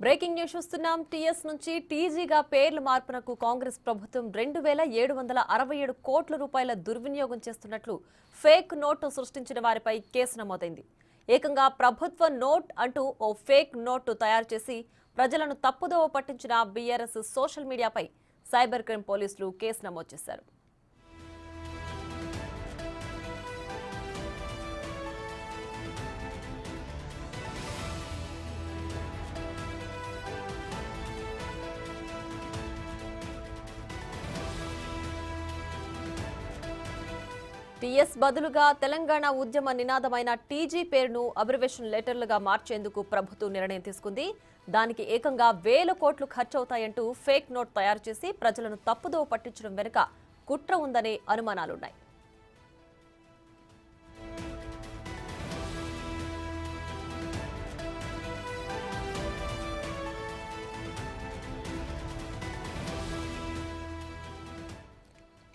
Breaking news చూస్తున్నాం. TS నుంచి టీజీగా పేర్ల మార్పునకు కాంగ్రెస్ ప్రభుత్వం 2767 కోట్ల రూపాయల దుర్వినియోగం చేస్తున్నట్లు ఫేక్ నోటు సృష్టించిన వారిపై కేసు నమోదైంది. ఏకంగా ప్రభుత్వ నోట్ అంటూ ఓ ఫేక్ నోటు తయారు చేసి ప్రజలను తప్పుదోవ పట్టించిన బీఆర్ఎస్ సోషల్ మీడియాపై సైబర్ క్రైమ్ పోలీసులు కేసు నమోదు చేశారు. టీఎస్ బదులుగా తెలంగాణ ఉద్యమ నినాదమైన టీజీ పేరును అబ్రివేషన్ లెటర్లుగా మార్చేందుకు ప్రభుత్వం నిర్ణయం తీసుకుంది. దానికి ఏకంగా 1000 కోట్లు ఖర్చవుతాయంటూ ఫేక్ నోట్ తయారు చేసి ప్రజలను తప్పుదోవ పట్టించడం వెనుక కుట్ర ఉందనే అనుమానాలున్నాయి.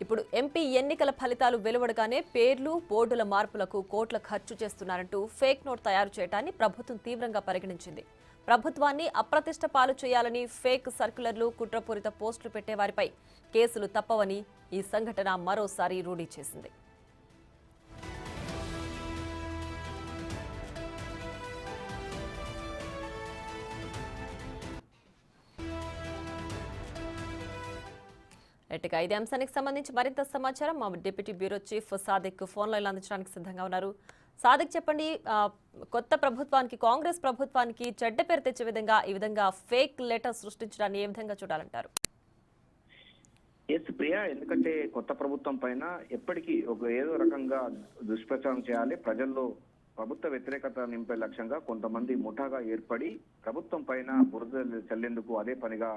ఇప్పుడు ఎంపీ ఎన్నికల ఫలితాలు వెలువడగానే పేర్లు బోర్డుల మార్పులకు కోట్ల ఖర్చు చేస్తున్నారంటూ ఫేక్ నోట్ తయారు చేయడాన్ని ప్రభుత్వం తీవ్రంగా పరిగణించింది. ప్రభుత్వాన్ని అప్రతిష్ట పాలు చేయాలని ఫేక్ సర్క్యులర్లు, కుట్రపూరిత పోస్టులు పెట్టే వారిపై కేసులు తప్పవని ఈ సంఘటన మరోసారి రూఢీ చేసింది. ఇక ఇదే అంశానికి సంబంధించి మరింత సమాచారం మా deputy bureau chief Sadiq phone line అందించడానికి సిద్ధంగా ఉన్నారు. సాదిక్, చెప్పండి, కొత్త ప్రభుత్వానికి, కాంగ్రెస్ ప్రభుత్వానికి చెడ్డ పేరు తెచ్చే విధంగా ఈ విధంగా ఫేక్ లెటర్ సృష్టించడాన్ని ఏ విధంగా చూడాలంటారు? ఎస్ ప్రియా, ఎందుకంటే కొత్త ప్రభుత్వం పైన ఎప్పటికీ ఏదో రకంగా దుష్ప్రచారం చేయాలి, ప్రజల్లో ప్రభుత్వ వ్యతిరేకత నింపే లక్ష్యంగా కొంతమంది ముఠాగా ఏర్పడి ప్రభుత్వం పైన బురద చల్లేందుకు అదే పనిగా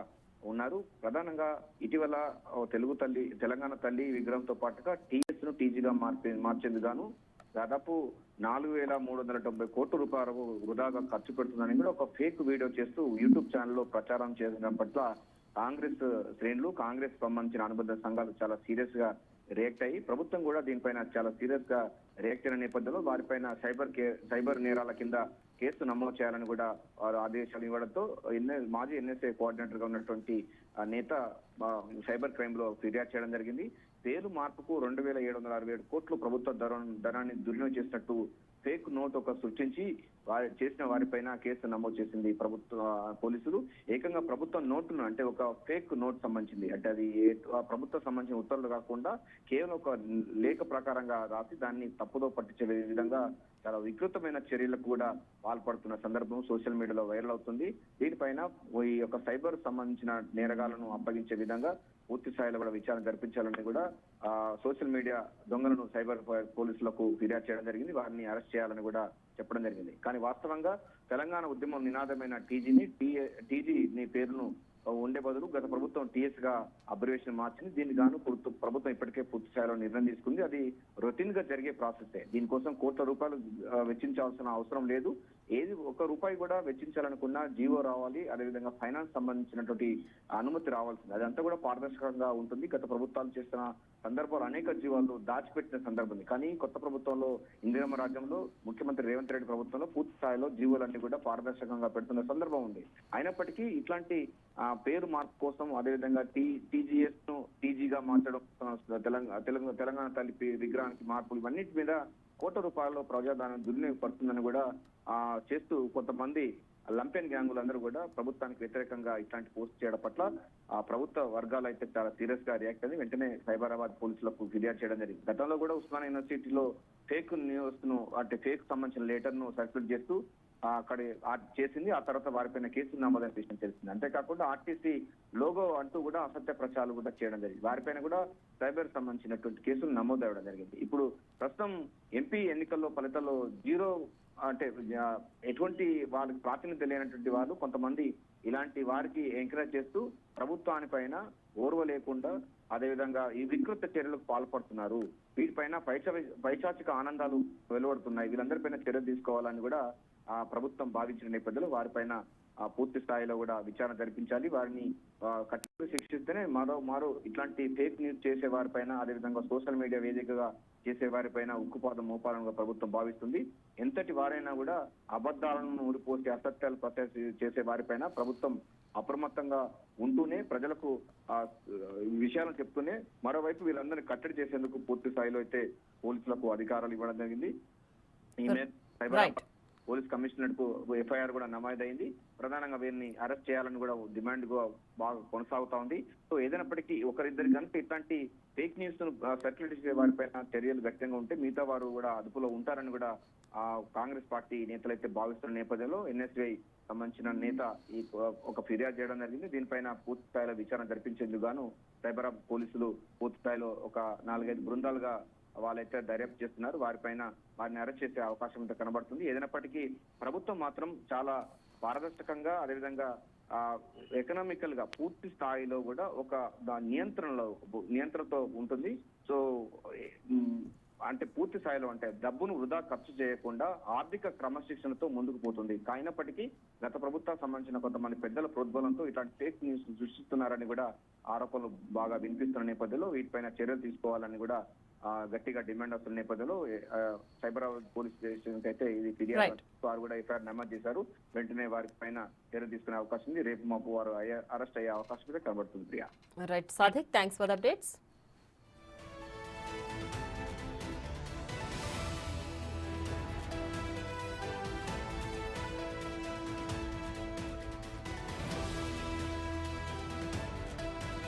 ఉన్నారు. ప్రధానంగా ఇటీవల తెలంగాణ తల్లి విగ్రహంతో పాటుగా టీఎస్ ను టీజీగా మార్చేందుకు గాను దాదాపు 4390 కోట్ల రూపాయలు వృధాగా ఖర్చు పెడుతుందని కూడా ఒక ఫేక్ వీడియో చేస్తూ యూట్యూబ్ ఛానల్లో ప్రచారం చేయడం పట్ల కాంగ్రెస్ శ్రేణులు, కాంగ్రెస్ సంబంధించిన అనుబంధ సంఘాలు చాలా సీరియస్ గా రియాక్ట్ అయ్యి ప్రభుత్వం కూడా దీనిపైన చాలా సీరియస్ గా రియాక్ట్ అయిన నేపథ్యంలో వారిపైన సైబర్ నేరాల కింద కేసు నమోదు చేయాలని కూడా వారు ఆదేశాలు ఇవ్వడంతో మాజీ ఎన్ఎస్ఏ కోఆర్డినేటర్ గా ఉన్నటువంటి నేత సైబర్ క్రైమ్ లో ఫిర్యాదు చేయడం జరిగింది. పేరు మార్పుకు 2767 కోట్లు ప్రభుత్వ ధనాన్ని దుర్వినియోగం చేసినట్టు ఫేక్ నోట్ సృష్టించి చేసిన వారిపైన కేసు నమోదు చేసింది ప్రభుత్వ పోలీసులు. ఏకంగా ప్రభుత్వ నోటును, అంటే ఒక ఫేక్ నోట్ సంబంధించింది, అంటే అది ప్రభుత్వం సంబంధించిన ఉత్తర్వులు కాకుండా కేవలం ఒక లేఖ ప్రకారంగా రాసి దాన్ని తప్పుదో పట్టించే విధంగా చాలా వికృతమైన చర్యలకు కూడా పాల్పడుతున్న సందర్భం సోషల్ మీడియాలో వైరల్ అవుతుంది. దీనిపైన ఈ యొక్క సైబర్ సంబంధించిన నేరగాలను అప్పగించే విధంగా పూర్తి స్థాయిలో కూడా విచారణ జరిపించాలని కూడా సోషల్ మీడియా దొంగలను సైబర్ పోలీసులకు ఫిర్యాదు చేయడం జరిగింది. వారిని అరెస్ట్ చేయాలని కూడా చెప్పడం జరిగింది. కానీ వాస్తవంగా తెలంగాణ ఉద్యమం నినాదమైన టీజీ పేరును ఉండే బదులు గత ప్రభుత్వం టీఎస్ గా అబ్రివేషన్ మార్చింది. దీనికి గాను ప్రభుత్వం ఇప్పటికే పూర్తి స్థాయిలో నిర్ణయం తీసుకుంది. అది రొటీన్ గా జరిగే ప్రాసెస్. దీనికోసం కోట్ల రూపాయలు వెచ్చించాల్సిన అవసరం లేదు. ఏది ₹1 కూడా వెచ్చించాలనుకున్నా జీవో రావాలి, అదేవిధంగా ఫైనాన్స్ సంబంధించినటువంటి అనుమతి రావాల్సింది. అదంతా కూడా పారదర్శకంగా ఉంటుంది. గత ప్రభుత్వాలు చేస్తున్న సందర్భాలు అనేక జీవాలు దాచిపెట్టిన సందర్భం. కానీ కొత్త ప్రభుత్వంలో, ఇందిరమ్మ రాజ్యంలో ముఖ్యమంత్రి రేవంత్ రెడ్డి ప్రభుత్వంలో పూర్తి స్థాయిలో జీవోలన్నీ కూడా పారదర్శకంగా పెడుతున్న సందర్భం ఉంది. అయినప్పటికీ ఇట్లాంటి పేరు మార్పు కోసం, అదేవిధంగా టీజీఎస్ ను టీజీగా మార్చడం, తెలంగాణ తల్లి విగ్రహానికి మార్పులు, ఇవన్నిటి మీద కోట్ల రూపాయల ప్రజాధనం దుర్వినియోగపడుతుందని కూడా చేస్తూ కొంతమంది లంపెన్ గ్యాంగులందరూ కూడా ప్రభుత్వానికి వ్యతిరేకంగా ఇట్లాంటి పోస్ట్ చేయడం పట్ల ప్రభుత్వ వర్గాలు అయితే చాలా సీరియస్ గా రియాక్ట్ అయ్యి వెంటనే సైబరాబాద్ పోలీసులకు ఫిర్యాదు చేయడం జరిగింది. గతంలో కూడా ఉస్మానియా యూనివర్సిటీలో ఫేక్ న్యూస్ ను, అంటే ఫేక్ సంబంధించిన లెటర్ ను సర్క్యులేట్ చేస్తూ అక్కడ చేసింది. ఆ తర్వాత వారిపైన కేసు నమోదైన విషయం తెలిసింది. అంతేకాకుండా ఆర్టీసీ లోగో అంటూ కూడా అసత్య ప్రచారాలు కూడా చేయడం జరిగింది. వారిపైన కూడా సైబర్ సంబంధించినటువంటి కేసులు నమోదవడం జరిగింది. ఇప్పుడు ప్రస్తుతం ఎంపీ ఎన్నికల్లో ఫలితాల్లో జీరో, అంటే ఎటువంటి వాళ్ళకి ప్రాతినిధ్యం లేనటువంటి వాళ్ళు కొంతమంది ఇలాంటి వారికి ఎంకరేజ్ చేస్తూ ప్రభుత్వాని పైన ఓర్వ లేకుండా, అదేవిధంగా ఈ వికృత చర్యలకు పాల్పడుతున్నారు. వీటిపైన పైశాచిక ఆనందాలు వెలువడుతున్నాయి. వీళ్ళందరిపైన చర్యలు తీసుకోవాలని కూడా ప్రభుత్వం భావించిన నేపథ్యంలో వారిపైన పూర్తి స్థాయిలో కూడా విచారణ జరిపించాలి. వారిని కఠినంగా శిక్షిస్తేనే మరో ఇట్లాంటి ఫేక్ న్యూస్ చేసే వారిపైన, అదేవిధంగా సోషల్ మీడియా వేదికగా చేసే వారిపైన ఉక్కుపాదం మోపాలను ప్రభుత్వం భావిస్తుంది. ఎంతటి వారైనా కూడా అబద్ధాలను ఊడిపోసి అసత్యాలు చేసే వారిపైన ప్రభుత్వం అప్రమత్తంగా ఉంటూనే ప్రజలకు ఆ విషయాలను చెప్తూనే మరోవైపు వీళ్ళందరినీ కట్టడి చేసేందుకు పూర్తి స్థాయిలో అయితే పోలీసులకు అధికారాలు ఇవ్వడం జరిగింది. ఈ మేర సైబరాబాద్ పోలీస్ కమిషనర్ కు ఎఫ్ఐఆర్ కూడా నమోదైంది. ప్రధానంగా వీరిని అరెస్ట్ చేయాలని కూడా డిమాండ్ బాగా కొనసాగుతా ఉంది. సో ఏదైనప్పటికీ ఒకరిద్దరి కనుక ఇట్లాంటి ఫేక్ న్యూస్ ను సర్క్యులేట్ చేసే వారిపైన చర్యలు గట్టిగా ఉంటే మిగతా వారు కూడా అదుపులో ఉంటారని కూడా కాంగ్రెస్ పార్టీ నేతలైతే భావిస్తున్న నేపథ్యంలో ఎన్ఎస్ఐ సంబంధించిన నేత ఈ ఒక ఫిర్యాదు చేయడం జరిగింది. దీనిపైన పూర్తి స్థాయిలో విచారణ జరిపించేందుకు గాను సైబరాబాద్ పోలీసులు పూర్తి స్థాయిలో ఒక 4-5 బృందాలుగా వాళ్ళైతే దర్యాప్తు చేస్తున్నారు. వారిని అరెస్ట్ చేసే అవకాశం అయితే కనబడుతుంది. ఏదైనప్పటికీ ప్రభుత్వం మాత్రం చాలా పారదర్శకంగా అదేవిధంగా ఎకనామికల్ గా పూర్తి స్థాయిలో కూడా ఒక నియంత్రణతో ఉంటుంది. సో అంటే పూర్తి స్థాయిలో అంటే డబ్బును వృధా ఖర్చు చేయకుండా ఆర్థిక క్రమశిక్షణతో ముందుకు పోతుంది. అయినప్పటికీ గత ప్రభుత్వానికి సంబంధించిన కొంతమంది పెద్దల ప్రోద్బలంతో ఇట్లాంటి ఫేక్ న్యూస్ సృష్టిస్తున్నారని కూడా ఆరోపణలు బాగా వినిపిస్తున్న నేపథ్యంలో వీటిపైన చర్యలు తీసుకోవాలని కూడా గట్టిగా డిమాండ్ వస్తున్న నేపథ్యంలో సైబరాబాద్ పోలీస్ స్టేషన్ అయితే ఇది ఫిర్యాదు వారు కూడా ఎఫ్ఐఆర్ నమోదు చేశారు. వెంటనే వారి పైన చర్య తీసుకునే అవకాశం ఉంది. రేపు మాపు వారు అరెస్ట్ అయ్యే అవకాశం కూడా కనబడుతుంది. Priya. Right Sadiq, thanks for the updates.